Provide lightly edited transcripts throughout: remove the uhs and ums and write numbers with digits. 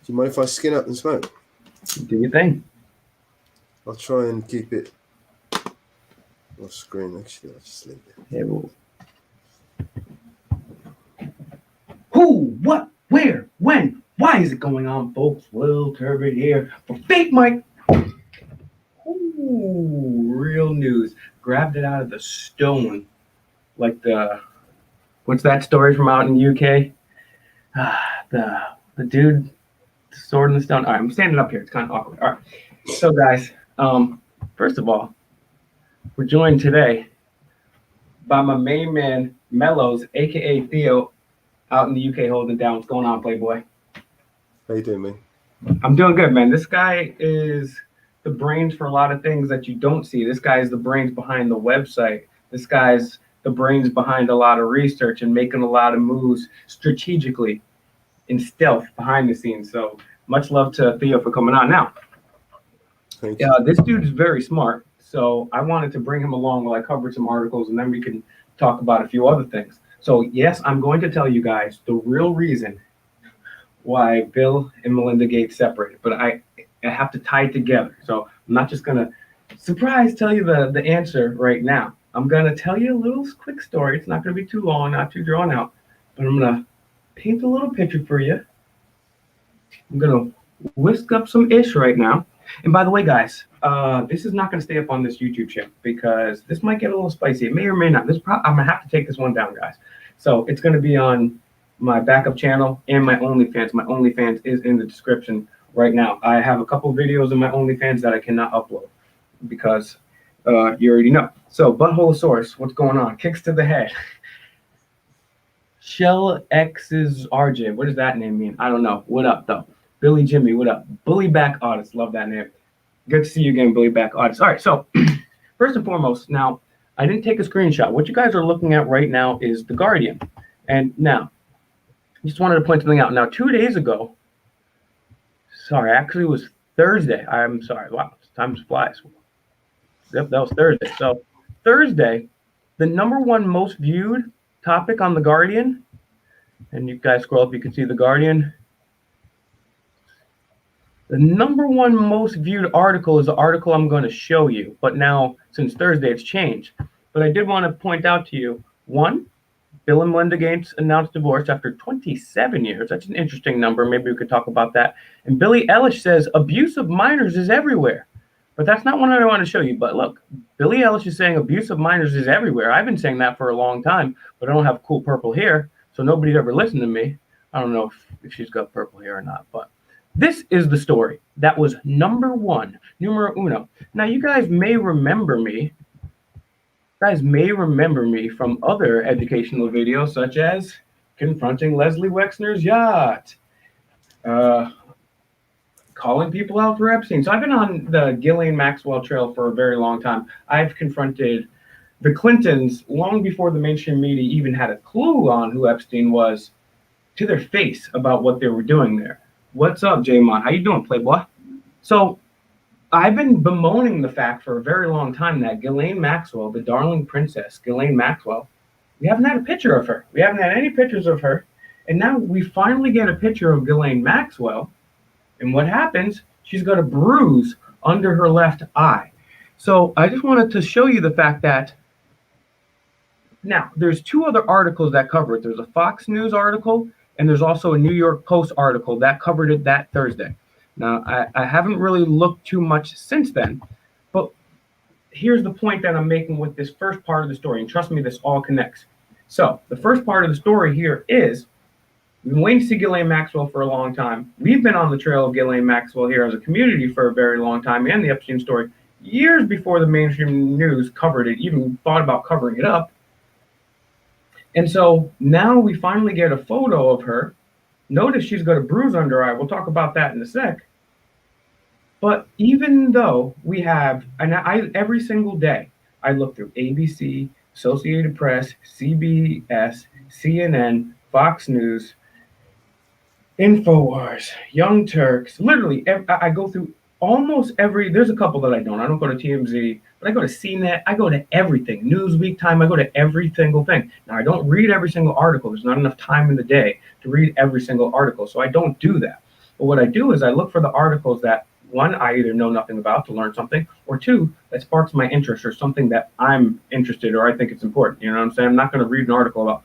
you mind if I skin up and smoke? Do your thing. I'll try and keep it off screen. Actually, I'll just leave it. Yeah, well. Who, what, where, when, why is it going on, folks? Will Turbid here for Fake Mike. Ooh, real news. Grabbed it out of the stone. Like what's that story from out in the UK? The dude, the sword in the stone. All right, I'm standing up here. It's kind of awkward. All right. So, guys, first of all, we're joined today by my main man, Mellows, a.k.a. Theo, out in the UK holding it down. What's going on, Playboy? How you doing, man? I'm doing good, man. This guy is the brains for a lot of things that you don't see. This guy is the brains behind the website. This guy's the brains behind a lot of research and making a lot of moves strategically in stealth behind the scenes. So much love to Theo for coming on. Now, this dude is very smart. So I wanted to bring him along while I covered some articles, and then we can talk about a few other things. So yes, I'm going to tell you guys the real reason why Bill and Melinda Gates separated, but I have to tie it together. So I'm not just gonna tell you the answer right now. I'm gonna tell you a little quick story. It's not gonna be too long, not too drawn out, but I'm gonna paint a little picture for you. I'm gonna whisk up some ish right now. And by the way, guys, this is not gonna stay up on this YouTube channel because this might get a little spicy. It may or may not. I'm gonna have to take this one down, guys. So it's gonna be on my backup channel and my OnlyFans. My OnlyFans is in the description right now. I have a couple of videos in my OnlyFans that I cannot upload because you already know. So Buttholesaurus, what's going on? Kicks to the head. Shell X's RJ. What does that name mean? I don't know. What up, though? Billy Jimmy, what up? Bully Back Artist. Love that name. Good to see you again, Bully Back Artist. All right, so first and foremost, now, I didn't take a screenshot. What you guys are looking at right now is The Guardian. And now, just wanted to point something out. Now, 2 days ago, actually it was Thursday. I'm sorry. Wow, time flies. Yep, that was Thursday. So Thursday, the #1 most viewed topic on The Guardian, and you guys scroll up, you can see The Guardian. The #1 most viewed article is the article I'm going to show you. But now, since Thursday, it's changed. But I did want to point out to you, one, Bill and Melinda Gates announced divorce after 27 years. That's an interesting number. Maybe we could talk about that. And Billie Eilish says abuse of minors is everywhere. But that's not one that I want to show you. But look, Billie Eilish is saying abuse of minors is everywhere. I've been saying that for a long time, but I don't have cool purple hair, so nobody's ever listened to me. I don't know if she's got purple hair or not, but this is the story that was #1, numero uno. Now, you guys may remember me. From other educational videos, such as confronting Leslie Wexner's yacht, calling people out for Epstein. So I've been on the Ghislaine Maxwell trail for a very long time. I've confronted the Clintons long before the mainstream media even had a clue on who Epstein was, to their face about what they were doing there. What's up, J-Mon? How you doing, Playboy? So I've been bemoaning the fact for a very long time that Ghislaine Maxwell, the darling princess, Ghislaine Maxwell, we haven't had a picture of her. We haven't had any pictures of her. And now we finally get a picture of Ghislaine Maxwell. And what happens? She's got a bruise under her left eye. So I just wanted to show you the fact that now there's 2 other articles that cover it. There's a Fox News article, and there's also a New York Post article that covered it that Thursday. Now, I haven't really looked too much since then, but here's the point that I'm making with this first part of the story, and trust me, this all connects. So the first part of the story here is, we've been waiting to see Ghislaine Maxwell for a long time. We've been on the trail of Ghislaine Maxwell here as a community for a very long time, and the Epstein story, years before the mainstream news covered it, even thought about covering it up. And so now we finally get a photo of her. Notice she's got a bruise under her eye. We'll talk about that in a sec. But even though we have, and every single day, I look through ABC, Associated Press, CBS, CNN, Fox News, InfoWars, Young Turks, literally, I go through almost every, there's a couple that I don't go to TMZ, but I go to CNET, I go to everything, Newsweek, Time, I go to every single thing. Now, I don't read every single article. There's not enough time in the day to read every single article, so I don't do that. But what I do is I look for the articles that, one, I either know nothing about to learn something, or two, that sparks my interest or something that I'm interested or I think it's important. You know what I'm saying? I'm not going to read an article about,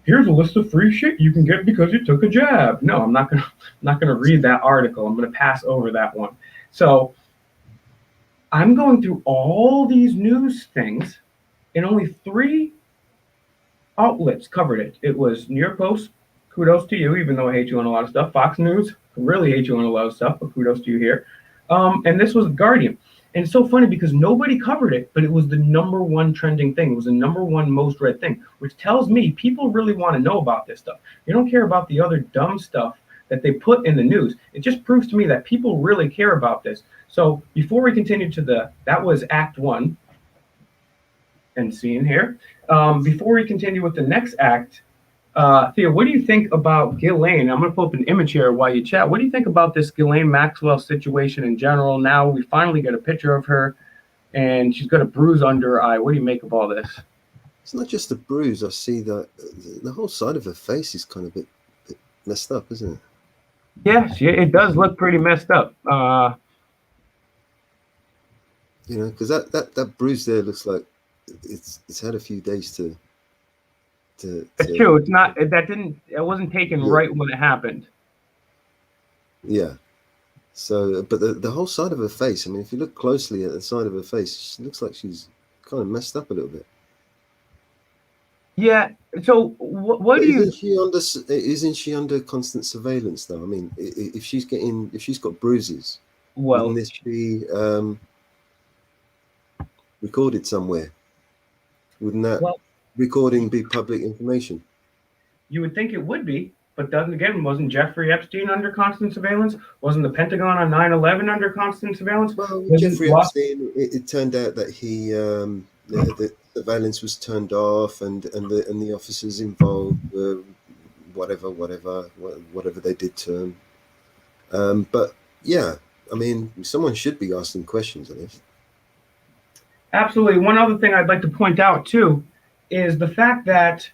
here's a list of free shit you can get because you took a jab. No, I'm not gonna read that article. I'm gonna pass over that one. So I'm going through all these news things, and only three outlets covered it. It was New York Post, kudos to you, even though I hate you on a lot of stuff. Fox News, really hate you on a lot of stuff, but kudos to you here. And this was Guardian. And it's so funny because nobody covered it, but it was the number one trending thing. It was the number one most read thing, which tells me people really want to know about this stuff. You don't care about the other dumb stuff that they put in the news. It just proves to me that people really care about this. So before we continue to that was Act One, and scene here. Before we continue with the next act, Thea, what do you think about Ghislaine? I'm going to pull up an image here while you chat. What do you think about this Ghislaine Maxwell situation in general? Now we finally get a picture of her, and she's got a bruise under her eye. What do you make of all this? It's not just the bruise. I see that the whole side of her face is kind of a bit messed up, isn't it? Yes, it does look pretty messed up. You know, because that bruise there looks like it's had a few days to. It's true. It's not that didn't. It wasn't taken right when it happened. Yeah. So, but the whole side of her face. I mean, if you look closely at the side of her face, she looks like she's kind of messed up a little bit. Yeah. So, what do you? Isn't she under constant surveillance though? I mean, if she's got bruises, well, wouldn't this be recorded somewhere? Wouldn't that recording be public information? You would think it would be, but wasn't Jeffrey Epstein under constant surveillance? Wasn't the Pentagon on 9/11 under constant surveillance? Well, Jeffrey Epstein, it turned out that he the surveillance was turned off, and the officers involved were whatever they did to him. But yeah, I mean, someone should be asking questions on this. Absolutely. One other thing I'd like to point out too is the fact that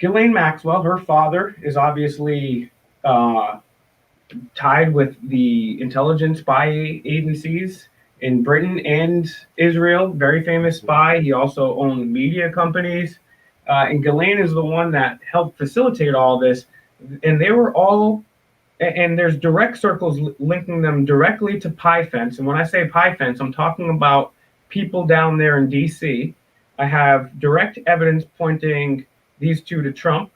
Ghislaine Maxwell, her father, is obviously tied with the intelligence spy agencies in Britain and Israel. Very famous spy. He also owned media companies. And Ghislaine is the one that helped facilitate all this. And they were all, and there's direct circles linking them directly to Pie Fence. And when I say Pie Fence, I'm talking about people down there in DC. I have direct evidence pointing these two to Trump,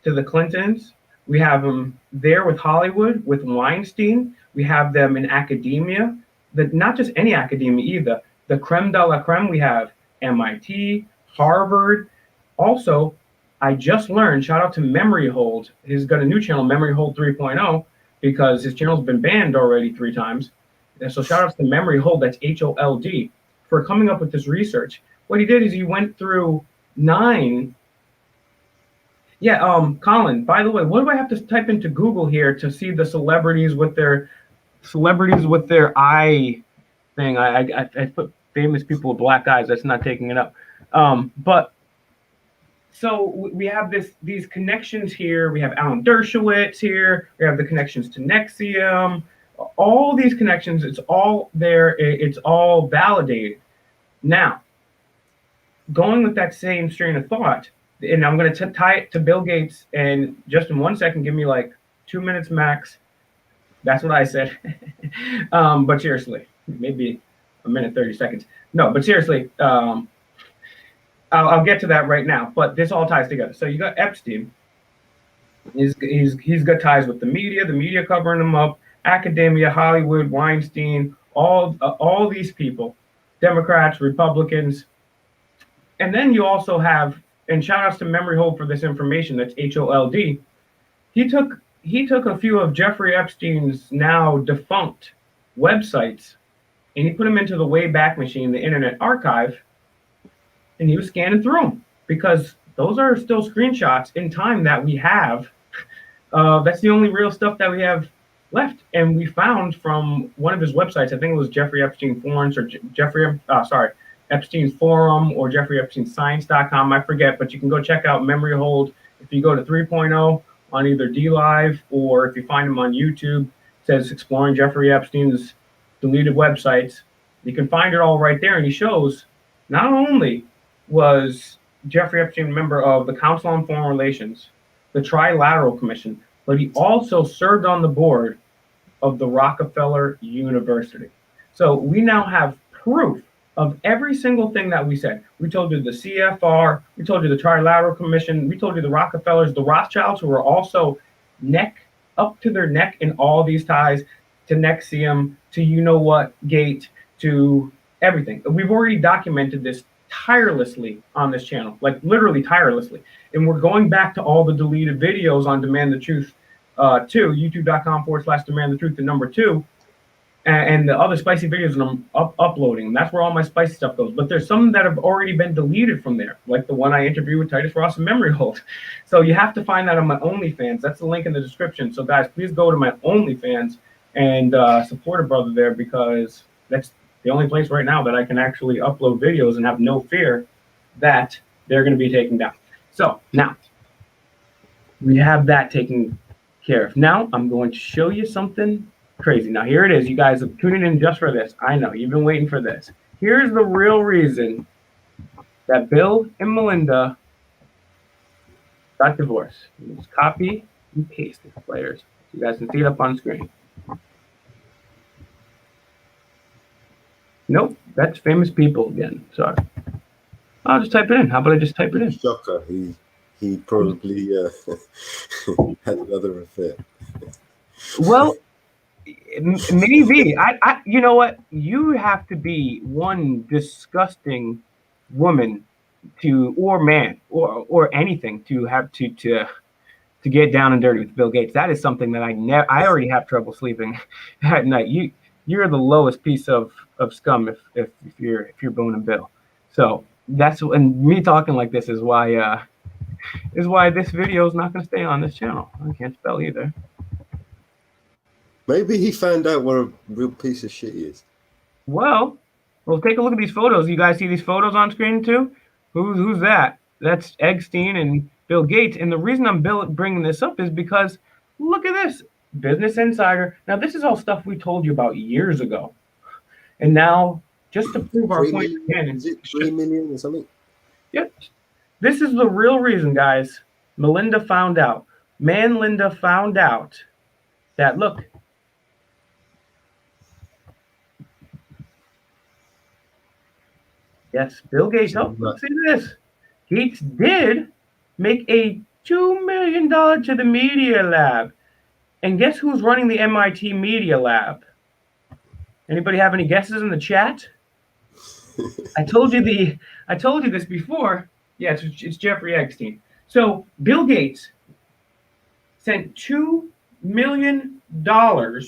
to the Clintons. We have them there with Hollywood, with Weinstein. We have them in academia, not just any academia either. The creme de la creme, we have MIT, Harvard. Also, I just learned, shout out to Memory Hold. He's got a new channel, Memory Hold 3.0, because his channel's been banned already 3 times. And so shout out to Memory Hold, that's HOLD, for coming up with this research. What he did is he went through 9. Yeah, Colin, by the way, what do I have to type into Google here to see the celebrities with their eye thing? I put famous people with black eyes. That's not taking it up. But so we have these connections here. We have Alan Dershowitz here. We have the connections to Nexium. All these connections, it's all there. It's all validated. Now, going with that same strain of thought, and I'm going to tie it to Bill Gates, and just in 1 second, give me like 2 minutes max. That's what I said. But seriously, maybe a minute, 30 seconds. No, but seriously, I'll get to that right now. But this all ties together. So you got Epstein. He's got ties with the media covering him up, academia, Hollywood, Weinstein, all these people, Democrats, Republicans. And then you also have, and shout outs to Memory Hold for this information, that's HOLD. He took a few of Jeffrey Epstein's now defunct websites and he put them into the Wayback Machine, the Internet Archive, and he was scanning through them because those are still screenshots in time that we have. That's the only real stuff that we have left. And we found from one of his websites, I think it was Jeffrey Epstein Forums or Epstein's Forum or Jeffrey Epstein Science.com, I forget, but you can go check out Memory Hold. If you go to 3.0 on either DLive, or if you find him on YouTube, it says Exploring Jeffrey Epstein's Deleted Websites. You can find it all right there, and he shows not only was Jeffrey Epstein a member of the Council on Foreign Relations, the Trilateral Commission, but he also served on the board of the Rockefeller University. So we now have proof of every single thing that we said. We told you the CFR, we told you the Trilateral Commission, we told you the Rockefellers, the Rothschilds, who were also up to their neck in all these ties to Nexium, to you know what gate, to everything. We've already documented this tirelessly on this channel, like literally tirelessly. And we're going back to all the deleted videos on Demand the Truth 2, youtube.com/Demand the Truth, the number 2, and the other spicy videos, and I'm uploading. That's where all my spicy stuff goes. But there's some that have already been deleted from there, like the one I interviewed with Titus Ross and Memory Hold. So you have to find that on my OnlyFans. That's the link in the description. So guys, please go to my OnlyFans and support a brother there, because that's the only place right now that I can actually upload videos and have no fear that they're going to be taken down. So now we have that taken care of. Now I'm going to show you something crazy. Now here it is. You guys are tuning in just for this. I know you've been waiting for this. Here's the real reason that Bill and Melinda got divorced. Just copy and paste the players. You guys can see it up on screen. Nope, that's famous people again. Sorry. I'll just type it in. How about I just type it in? Shocker. He probably had another affair. Well, maybe. I you know what? You have to be one disgusting woman or man or anything to have to get down and dirty with Bill Gates. That is something that I already have trouble sleeping at night. You're the lowest piece of scum if you're boning Bill. So that's, and me talking like this is why this video is not going to stay on this channel. I can't spell either. Maybe he found out what a real piece of shit he is. Well, take a look at these photos. You guys see these photos on screen too? Who's that? That's Epstein and Bill Gates. And the reason I'm bringing this up is because look at this. Business Insider. Now, this is all stuff we told you about years ago. And now, just to prove our point again. Is it 3 million or something? Yep. This is the real reason, guys. Melinda found out. Linda found out that, look, yes, Bill Gates. Oh, look, see this. Gates did make a $2 million to the Media Lab. And guess who's running the MIT Media Lab? Anybody have any guesses in the chat? I told you this before. Yeah, it's Jeffrey Epstein. So Bill Gates sent $2 million to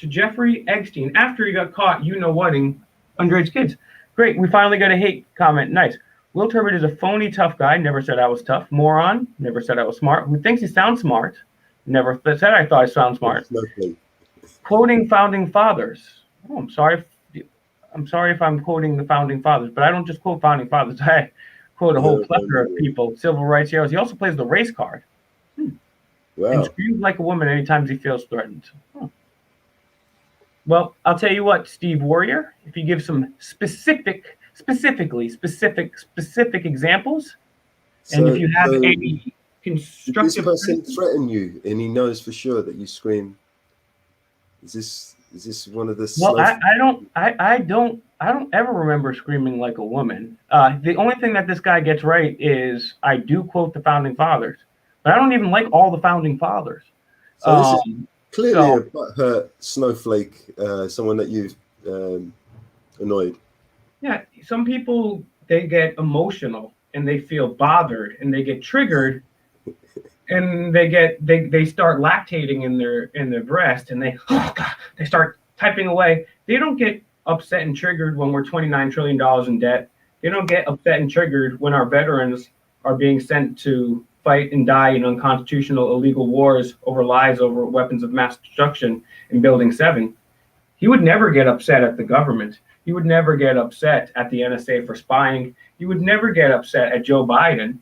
Jeffrey Epstein after he got caught, you know whating underage kids. Great, we finally got a hate comment. Nice. Will Turbot is a phony tough guy. Never said I was tough. Moron. Never said I was smart. Who thinks he sounds smart? Never said I thought I sound smart. Quoting founding fathers. Oh, I'm sorry if I'm quoting the founding fathers, but I don't just quote founding fathers. I quote a whole plethora of people, civil rights heroes. He also plays the race card. Wow. And screams like a woman anytime he feels threatened. Well, I'll tell you what, Steve Warrior, if you give some specific examples, and if you have any constructive. Did this person threaten you, and he knows for sure that you scream? Is this one of the? Well, I don't ever remember screaming like a woman. The only thing that this guy gets right is I do quote the founding fathers, but I don't even like all the founding fathers. So this is clearly a butthurt snowflake, someone that you've annoyed. Yeah, some people, they get emotional and they feel bothered and they get triggered. And they start lactating in their breast, and they start typing away. They don't get upset and triggered when we're $29 trillion in debt. They don't get upset and triggered when our veterans are being sent to fight and die in unconstitutional illegal wars over lies over weapons of mass destruction in Building 7. He would never get upset at the government. He would never get upset at the NSA for spying. He would never get upset at Joe Biden.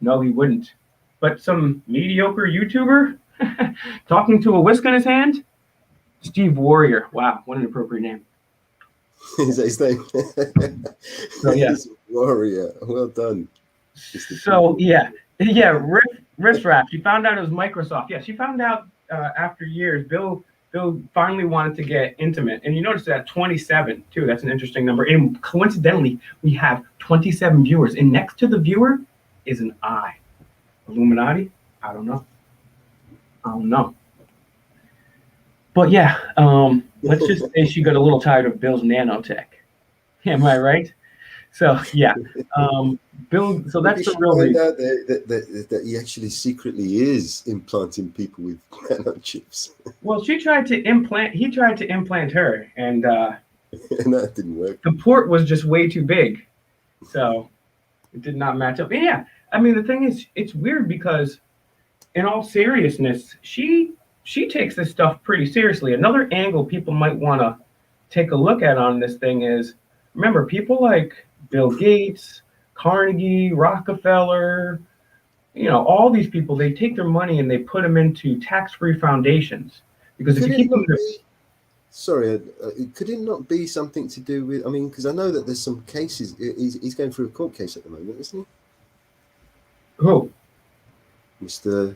No, he wouldn't. but some mediocre YouTuber talking to a whisk in his hand. Steve Warrior. Wow, what an appropriate name. Is that his name? So yeah. He's a warrior. Well done. So yeah, Riff Raff. She found out it was Microsoft. Yeah, she found out after years. Bill finally wanted to get intimate, and you notice that 27 too. That's an interesting number. And coincidentally, we have 27 viewers, and next to the viewer is an eye. Illuminati? I don't know. But yeah, let's just say she got a little tired of Bill's nanotech. Am I right? So yeah, Bill. So that's the real find reason. out that he actually secretly is implanting people with nanochips. Well, she tried to implant. He tried to implant her, and And that didn't work. the port was just way too big, so it did not match up. And yeah, I mean the thing is, it's weird because, in all seriousness, she takes this stuff pretty seriously. Another angle people might want to take a look at on this thing is, remember, people like Bill Gates, Carnegie, Rockefeller, all these people, they take their money and they put them into tax-free foundations. Because if you keep them... Sorry, could it not be something to do with, I mean, because I know that there's some cases, he's going through a court case at the moment, isn't he? Who? Mr.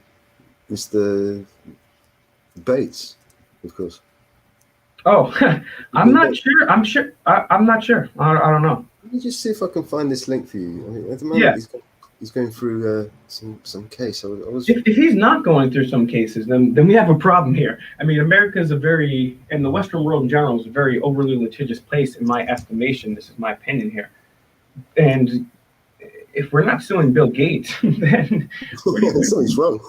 Bates, of course. Oh, I'm not sure. I'm not sure. I don't know. Let me just see if I can find this link for you. I mean, at the moment, he's going through some case. If he's not going through some cases, then we have a problem here. I mean, America is and the Western world in general is a very overly litigious place, in my estimation. This is my opinion here. And if we're not suing Bill Gates, then something's wrong.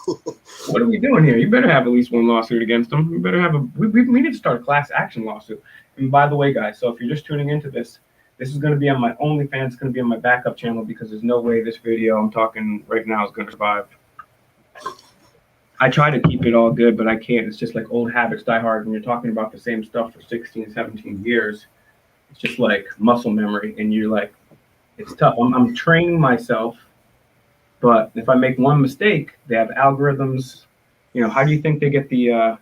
What are we doing here? You better have at least one lawsuit against him. We better have we need to start a class action lawsuit. And by the way, guys, so if you're just tuning into this is going to be on my OnlyFans. It's going to be on my backup channel because there's no way this video I'm talking right now is going to survive. I try to keep it all good, but I can't. It's just like old habits die hard when you're talking about the same stuff for 16, 17 years. It's just like muscle memory, and you're like, it's tough. I'm training myself, but if I make one mistake, they have algorithms. How do you think they get the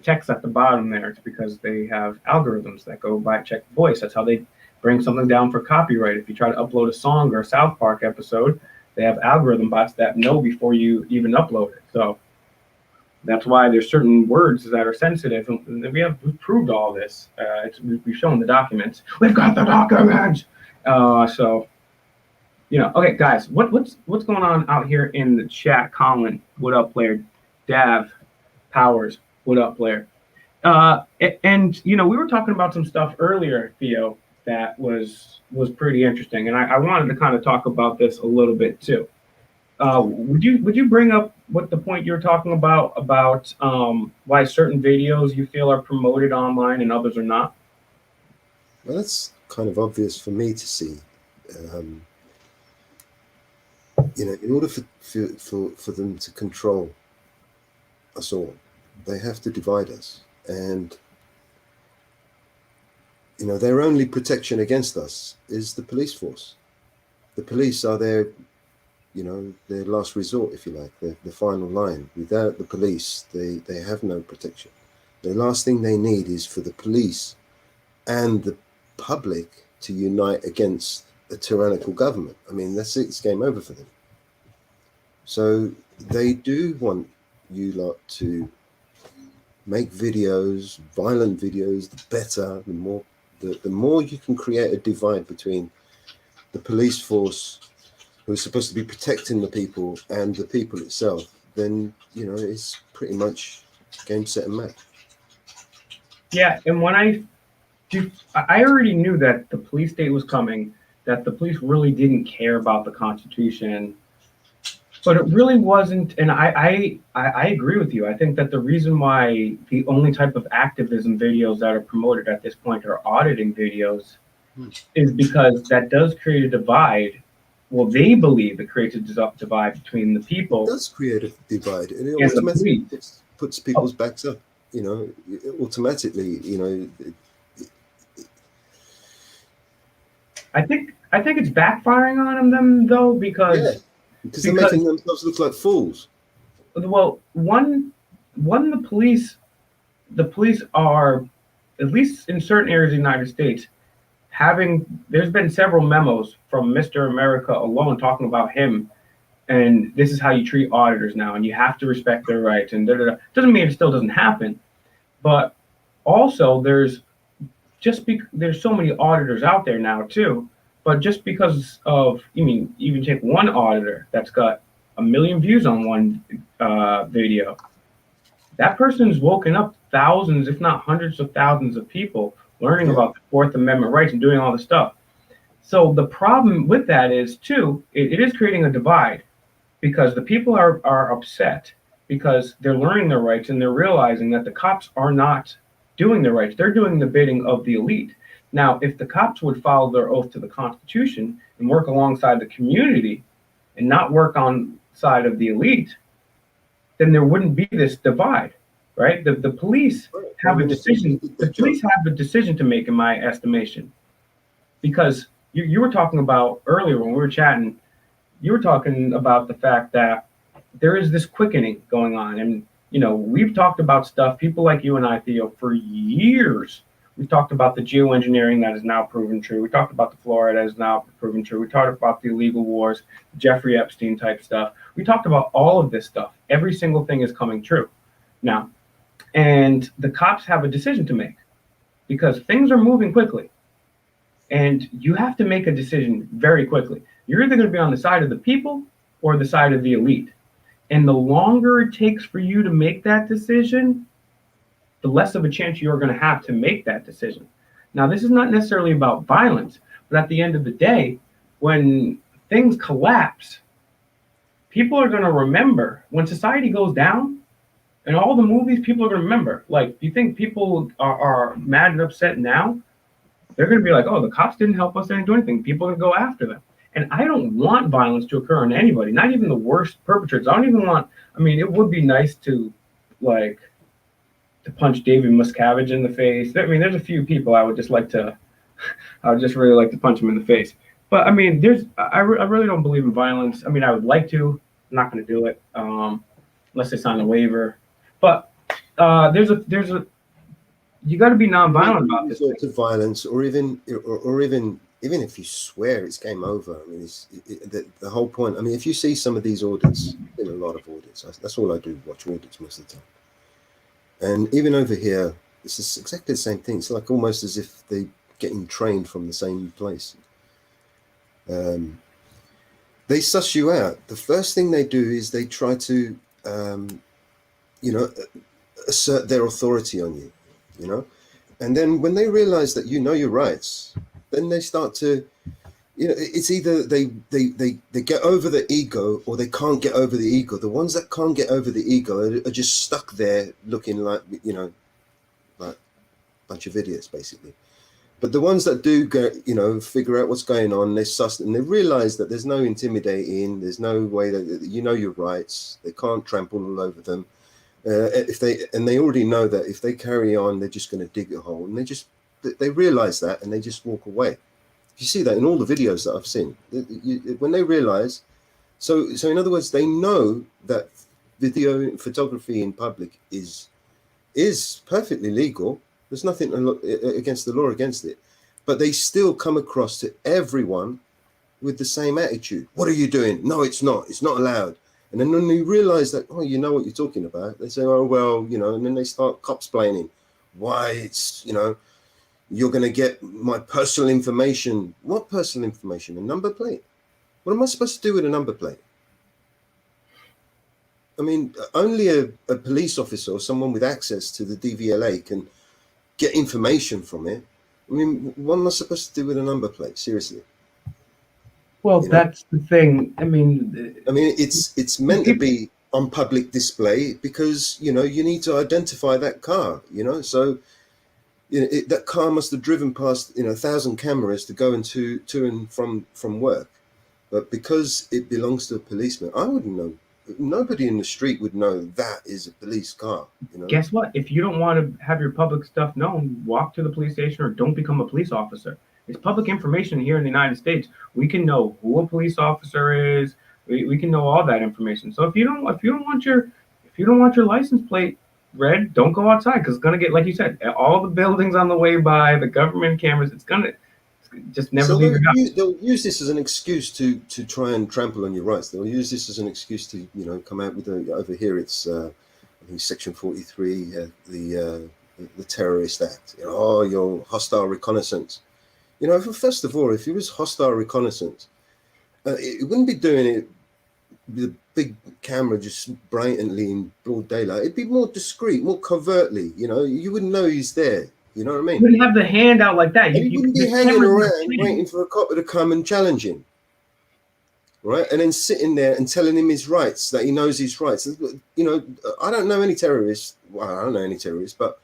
text at the bottom there? It's because they have algorithms that go by check voice. That's how they bring something down for copyright. If you try to upload a song or a South Park episode, they have algorithm bots that know before you even upload it. So that's why there's certain words that are sensitive. And we've proved all this. We've shown the documents. We've got the documents. So, okay, guys, what's going on out here in the chat? Colin, what up, player? Dav, Powers, what up, player? And we were talking about some stuff earlier, Theo, that was pretty interesting, and I wanted to kind of talk about this a little bit too. Would you bring up what the point you're talking about why certain videos you feel are promoted online and others are not? Well, that's kind of obvious for me to see. In order for them to control us all, they have to divide us, and their only protection against us is the police force. The police are their last resort, if you like, the final line. Without the police, they have no protection. The last thing they need is for the police and the public to unite against a tyrannical government. I mean, that's it. It's game over for them. So they do want you lot to make videos, violent videos. The better, the more you can create a divide between the police force, who is supposed to be protecting the people, and the people itself, then it's pretty much game, set, and match. Yeah, and when I already knew that the police state was coming, that the police really didn't care about the Constitution, but it really wasn't. And I agree with you. I think that the reason why the only type of activism videos that are promoted at this point are auditing videos is because that does create a divide. Well, they believe it creates a divide between the people. It does create a divide, and it automatically puts people's backs up. Automatically, I think it's backfiring on them though, because because they're Because making themselves look like fools. well, one the police are, at least in certain areas of the United States, having there's been several memos from Mr. America alone talking about him, and this is how you treat auditors now, and you have to respect their rights, and da, da, da. Doesn't mean it still doesn't happen, but also there's so many auditors out there now too, but just because of, I mean, even take one auditor that's got a million views on one video, that person's woken up thousands, if not hundreds of thousands of people learning Yeah, about the Fourth Amendment rights and doing all this stuff. So the problem with that is too, it is creating a divide, because the people are upset because they're learning their rights and they're realizing that the cops are not doing their rights. They're doing the bidding of the elite. Now, if the cops would follow their oath to the Constitution and work alongside the community and not work on side of the elite, then there wouldn't be this divide, right? The police right. I have a mean, they decision. did The their job. police have a decision to make, in my estimation, because you were talking about earlier when we were chatting. You were talking about the fact that there is this quickening going on, and we've talked about stuff. People like you and I, Theo, for years. We talked about the geoengineering that is now proven true. We talked about the fluoride that is now proven true. We talked about the illegal wars, Jeffrey Epstein type stuff. We talked about all of this stuff. Every single thing is coming true now. And the cops have a decision to make, because things are moving quickly. And you have to make a decision very quickly. You're either going to be on the side of the people or the side of the elite. And the longer it takes for you to make that decision, the less of a chance you're going to have to make that decision. Now, this is not necessarily about violence, but at the end of the day, when things collapse, people are going to remember when society goes down, and all the movies, people are going to remember. Like, you think people are mad and upset now? They're going to be like, oh, the cops didn't help us, they didn't do anything. People are going to go after them. And I don't want violence to occur on anybody, not even the worst perpetrators. I don't even want, I mean, it would be nice to, like, to punch David Miscavige in the face. I mean, there's a few people I would just like to, I would just really like to punch them in the face. But I mean, I really don't believe in violence. I mean, I would like to, I'm not going to do it unless they sign a waiver. But you got to be nonviolent about this Resort thing. to violence, or even if you swear, it's game over. I mean, the whole point. I mean, if you see some of these audits, in a lot of audits, that's all I do, watch audits most of the time. And even over here, it's just exactly the same thing. It's like almost as if they're getting trained from the same place. They suss you out. The first thing they do is they try to, you know, assert their authority on you, you know. And then when they realize that you know your rights, then they start to, it's either they get over the ego or they can't get over the ego. The ones that can't get over the ego are just stuck there looking like, like a bunch of idiots, basically. But the ones that do go, figure out what's going on, they suss and they realize that there's no intimidating, there's no way that you know your rights. They can't trample all over them. They already know that if they carry on, they're just going to dig a hole, and they realize that, and they just walk away. You see that in all the videos that I've seen. When they realize, so in other words, they know that video photography in public is perfectly legal. There's nothing against the law against it, but they still come across to everyone with the same attitude. What are you doing? No, it's not. It's not allowed. And then when they realize that, oh, you know what you're talking about, they say, oh, well, and then they start cops-plaining. Why it's, you're going to get my personal information. What personal information? A number plate? What am I supposed to do with a number plate? I mean, only a police officer or someone with access to the DVLA can get information from it. I mean, what am I supposed to do with a number plate? Seriously. Well, that's the thing. I mean, it's meant to be on public display because, you need to identify that car, so that car must have driven past 1,000 cameras to go into to and from work, but because it belongs to a policeman, I wouldn't know. Nobody in the street would know that is a police car. Guess what? If you don't want to have your public stuff known, walk to the police station or don't become a police officer. It's public information here in the United States. We can know who a police officer is, We can know all that information. So if you don't want your license plate read, don't go outside because it's gonna get, like you said, all the buildings on the way by, the government cameras. It's just never So leave your house. they'll use this as an excuse to try and trample on your rights. They'll use this as an excuse to come out with over here. It's I think Section 43, the Terrorist Act. Oh, your hostile reconnaissance. First of all, if it was hostile reconnaissance, it wouldn't be doing it with a big camera just blatantly in broad daylight. It'd be more discreet, more covertly. You wouldn't know he's there. You know what I mean? You wouldn't have the hand out like that. And he wouldn't be hanging around waiting for a copper to come and challenge him, right? And then sitting there and telling him his rights, that he knows his rights. I don't know any terrorists. Well, I don't know any terrorists, but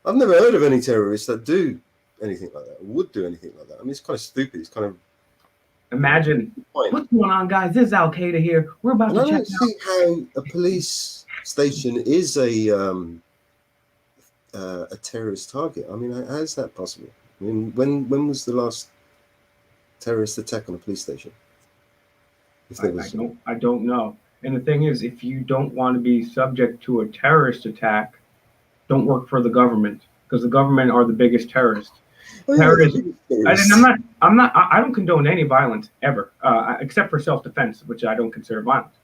I've never heard of any terrorists that do anything like that, or would do anything like that. I mean, it's kind of stupid. It's kind of... Imagine what's going on, guys. This is Al Qaeda here. We're about to check out. I don't see how a police station is a terrorist target. I mean, how is that possible? I mean, when was the last terrorist attack on a police station? I don't know. And the thing is, if you don't want to be subject to a terrorist attack, don't work for the government, because the government are the biggest terrorists. Terrorists. I don't condone any violence ever, except for self-defense, which I don't consider violence.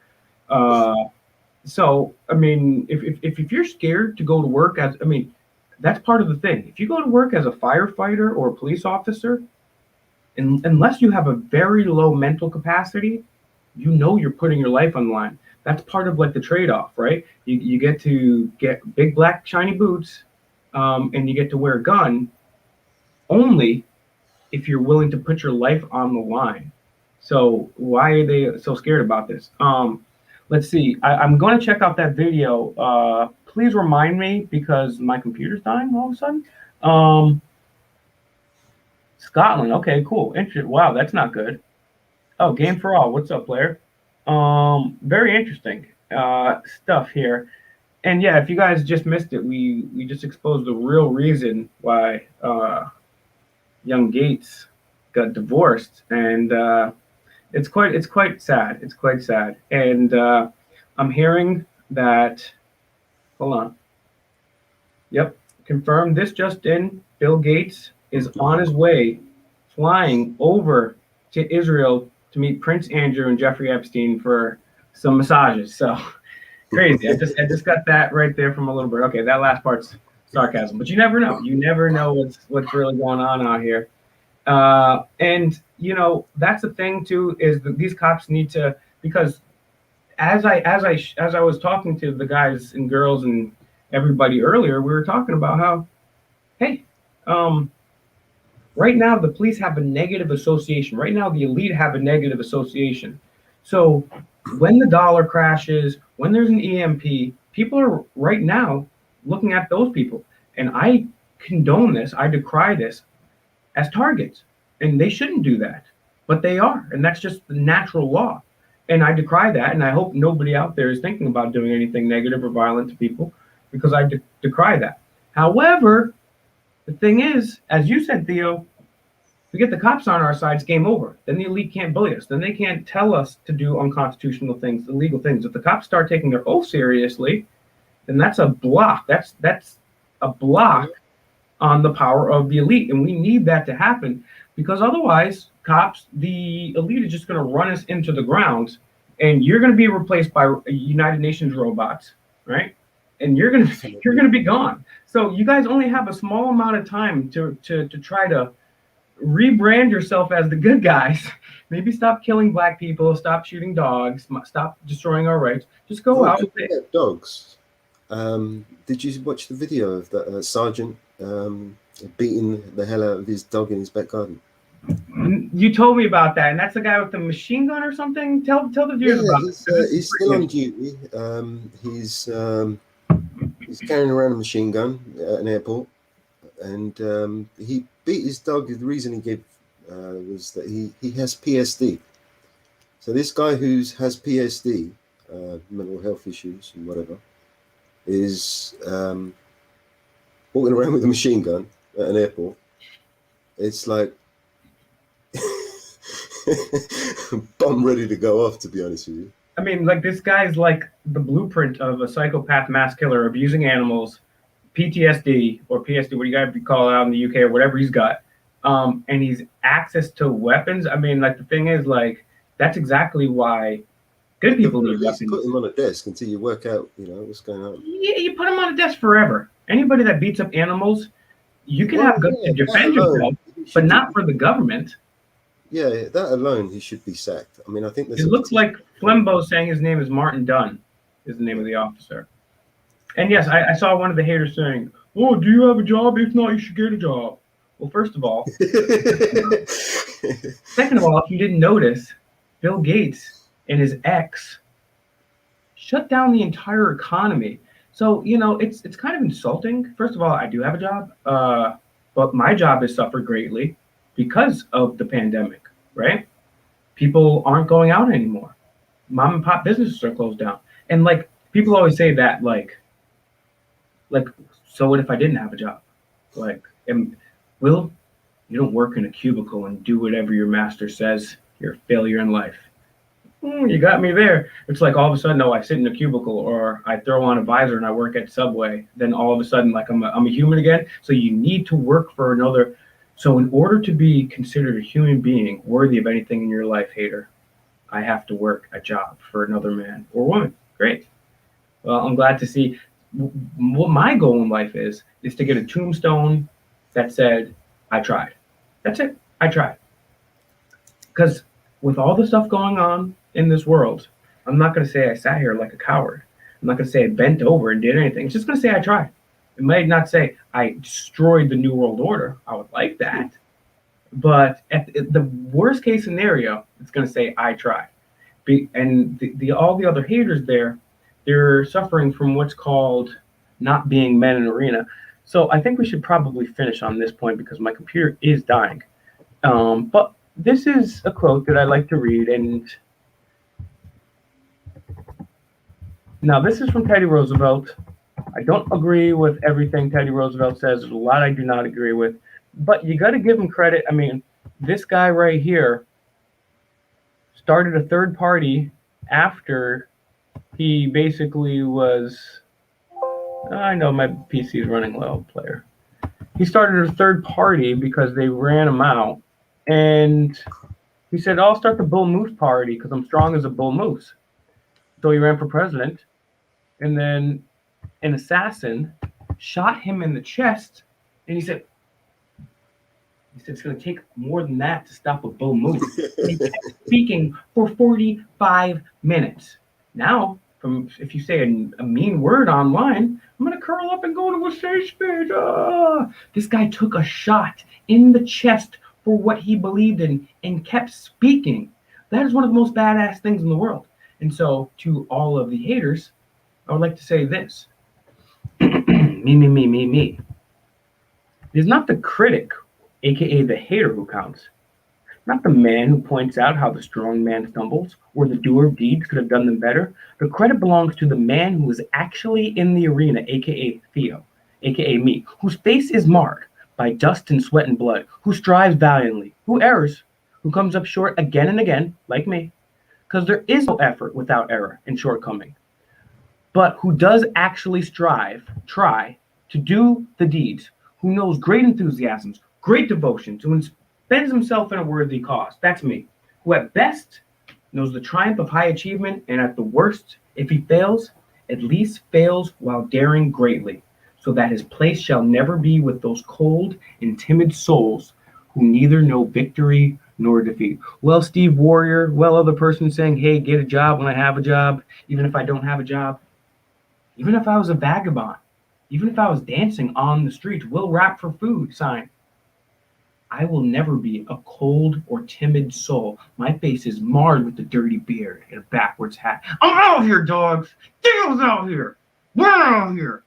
So, I mean, if you're scared to go to work that's part of the thing. If you go to work as a firefighter or a police officer, unless you have a very low mental capacity, you're putting your life on the line. That's part of like the trade-off, right? You get to get big black shiny boots, and you get to wear a gun only if you're willing to put your life on the line. So why are they so scared about this? Let's see. I'm going to check out that video. Please remind me because my computer's dying all of a sudden. Scotland. Okay, cool. Interesting. Wow, that's not good. Oh, Game for All. What's up, Blair? Very interesting stuff here. And yeah, if you guys just missed it, we just exposed the real reason why young Gates got divorced, and it's quite sad. It's quite sad. And I'm hearing that. Hold on. Yep, confirmed. This just in. Bill Gates is on his way, flying over to Israel to meet Prince Andrew and Jeffrey Epstein for some massages. So crazy. I just got that right there from a little bit. Okay, that last part's sarcasm, but you never know. You never know what's really going on out here. And that's the thing too, is that these cops need to, because as I was talking to the guys and girls and everybody earlier, we were talking about how, hey, right now the police have a negative association. Right now the elite have a negative association. So when the dollar crashes, when there's an EMP, people are right now looking at those people. And I condone this, I decry this as targets. And they shouldn't do that, but they are. And that's just the natural law. And I decry that, and I hope nobody out there is thinking about doing anything negative or violent to people, because I decry that. However, the thing is, as you said, Theo, we get the cops on our side, it's game over. Then the elite can't bully us. Then they can't tell us to do unconstitutional things, illegal things. If the cops start taking their oath seriously, then that's a block. That's a block on the power of the elite. And we need that to happen, because otherwise, cops, the elite is just going to run us into the ground, and you're going to be replaced by United Nations robots, right? And you're going to be gone. So you guys only have a small amount of time to try to rebrand yourself as the good guys. Maybe stop killing black people, stop shooting dogs, stop destroying our rights. Just go out. Dogs. Did you watch the video of that sergeant beating the hell out of his dog in his back garden? You told me about that, and that's the guy with the machine gun or something. Tell the viewers about it. He's still on duty. He's carrying around a machine gun at an airport, and he beat his dog. The reason he gave was that he has PSD. So this guy who has PSD, mental health issues and whatever, is walking around with a machine gun at an airport. It's like Bum ready to go off, to be honest with you. I mean, like this guy's like the blueprint of a psychopath mass killer abusing animals, PTSD or PSD, what do you got to call it out in the UK or whatever he's got. And he's access to weapons. I mean, like the thing is, like that's exactly why good people need At least put weapons. him on a desk until you work out, what's going on. Yeah, you put him on a desk forever. Anybody that beats up animals, you can Well, have guts yeah, to that defend alone, yourself, but not for the government. yeah, that alone, he should be sacked. I mean, I think there's It a looks petition. like Flembo saying his name is Martin Dunn, is the name of the officer. And yes, I saw one of the haters saying, "Oh, do you have a job? If not, you should get a job." Well, first of all, second of all, if you didn't notice, Bill Gates and his ex shut down the entire economy. So it's kind of insulting. First of all, I do have a job, but my job has suffered greatly because of the pandemic. Right? People aren't going out anymore. Mom and pop businesses are closed down, and like people always say that, like, so what if I didn't have a job? Like, Will, you don't work in a cubicle and do whatever your master says. You're a failure in life. You got me there. It's like all of a sudden, no, I sit in a cubicle or I throw on a visor and I work at Subway. Then all of a sudden, like I'm a human again. So you need to work for another. So in order to be considered a human being worthy of anything in your life, hater, I have to work a job for another man or woman. Great. Well, I'm glad to see. What my goal in life is to get a tombstone that said, I tried. That's it. I tried. Because with all the stuff going on in this world, I'm not going to say I sat here like a coward. I'm not going to say I bent over and did anything. It's just going to say I tried. It might not say I destroyed the New World Order. I would like that. But at the worst case scenario, it's going to say I tried. And all the other haters there, they're suffering from what's called not being men in arena. So I think we should probably finish on this point because my computer is dying. But this is a quote that I like to read, and now this is from Teddy Roosevelt. I don't agree with everything Teddy Roosevelt says. There's a lot I do not agree with, but you got to give him credit. I mean, this guy right here started a third party after he basically was. I know my PC is running low, player. He started a third party because they ran him out, and he said, I'll start the Bull Moose party because I'm strong as a bull moose. So he ran for president, and then an assassin shot him in the chest, and he said it's going to take more than that to stop a bull moose. And he kept speaking for 45 minutes. Now, if you say a mean word online, I'm going to curl up and go to a safe space. This guy took a shot in the chest for what he believed in and kept speaking. That is one of the most badass things in the world. And so to all of the haters, I would like to say this. Me. It is not the critic, aka the hater, who counts. Not the man who points out how the strong man stumbles, or the doer of deeds could have done them better. The credit belongs to the man who is actually in the arena, aka Theo, aka me, whose face is marred by dust and sweat and blood, who strives valiantly, who errs, who comes up short again and again, like me, because there is no effort without error and shortcoming, but who does actually try to do the deeds, who knows great enthusiasms, great devotions, who spends himself in a worthy cause. That's me, who at best knows the triumph of high achievement, and at the worst, if he fails, at least fails while daring greatly, so that his place shall never be with those cold and timid souls who neither know victory nor defeat. Well, Steve Warrior, well, other person saying, hey, get a job when I have a job, even if I don't have a job, even if I was a vagabond, even if I was dancing on the streets, will rap for food sign. I will never be a cold or timid soul. My face is marred with a dirty beard and a backwards hat. I'm out here, dogs. Dale's out here. We're out here.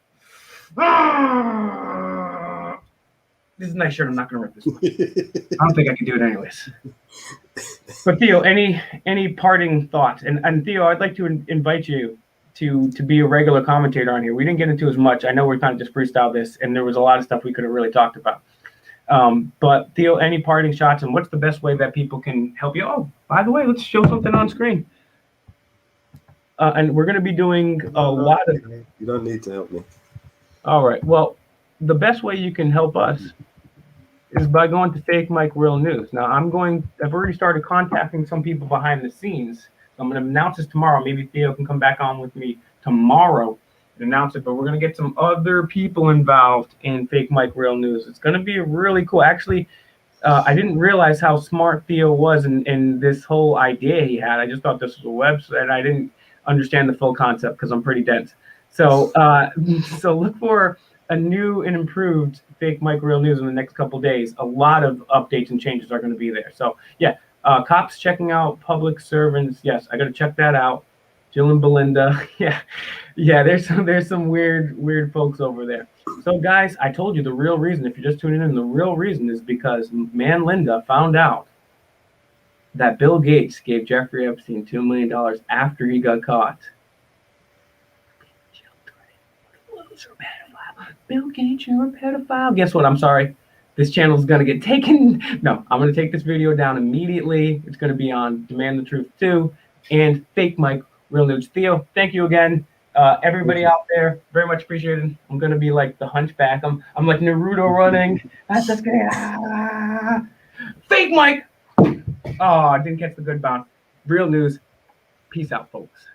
Ah! This is a nice shirt. I'm not going to rip this one. I don't think I can do it anyways. But Theo, any parting thoughts? And Theo, I'd like to invite you to be a regular commentator on here. We didn't get into as much. I know we're kind of just freestyle this, and there was a lot of stuff we could have really talked about. But Theo, any parting shots, and what's the best way that people can help you? Oh, by the way, let's show something on screen. And we're going to be doing a lot of. You don't need to help me. All right. Well, the best way you can help us is by going to Fake Mike Real News. Now, I've already started contacting some people behind the scenes. I'm going to announce this tomorrow. Maybe Theo can come back on with me tomorrow and announce it. But we're going to get some other people involved in Fake Mike Real News. It's going to be really cool. Actually, I didn't realize how smart Theo was in this whole idea he had. I just thought this was a website. I didn't understand the full concept because I'm pretty dense. So, so look for a new and improved Fake Mike Real News in the next couple days. A lot of updates and changes are going to be there. So yeah, cops checking out public servants. Yes, I got to check that out. Jill and Belinda. Yeah. There's some weird folks over there. So guys, I told you the real reason. If you're just tuning in, the real reason is because Linda found out that Bill Gates gave Jeffrey Epstein $2 million after he got caught. Bill Gates, you're a pedophile. Guess what? I'm sorry. This channel is going to get taken. No, I'm going to take this video down immediately. It's going to be on Demand the Truth 2 and Fake Mike Real News. Theo, thank you again. Everybody out there, very much appreciated. I'm going to be like the hunchback. I'm like Naruto running. That's just kidding. Fake Mike. Oh, I didn't catch the good bounce. Real news. Peace out, folks.